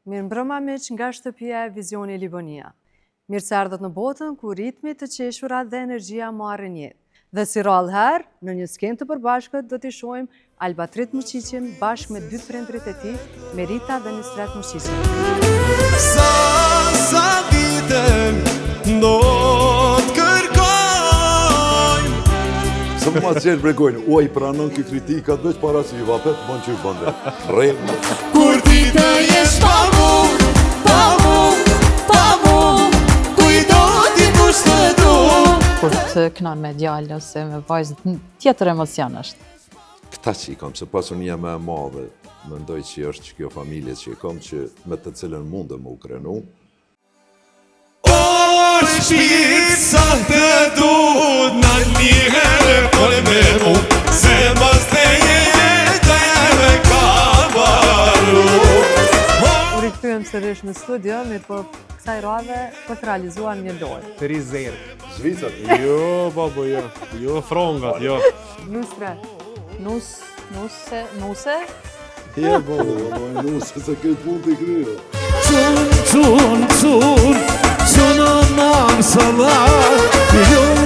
Mirëmbrëma miq nga shtëpia e Vizioni Livonia. Mirë se ardhët në botën ku ritmi të qeshurat dhe energjia marrin jetë. Dhe si rallë herë, në një skenë të përbashkët do t'i shohim Albatrit Muqiqin bashkë me dy prindrit e tij, Merita dhe Nisret Muqiqin. Sa vite do t'kërkojmë. Së më qenë bregojnë, ua i pranon kë kritikat veç para si i vapet, më në që i bënde. Kur ti të jesh pa mu, kujdo ti kush të du. Kur të kënon me djallë ose me vajzë, tjetër emocion është. Këta që i kam, se pasunia me e madhe, mendoj që është që kjo familje që i kam, që me të cilën mundë më u krenu. O shpirt sa të du, në njëherë kone me mu, se mos të jetë e ka baru. U rikëthyem sërish në studio, mirë po kësaj radhe po të realizuar një lojë. Të rizerë. Zvicat? Jo, babo, jo. Jo, frongat, jo. Nisret. Nuse? Je, babo, nuse se këtë pun të kryo. Çun, në nam salat, ljum,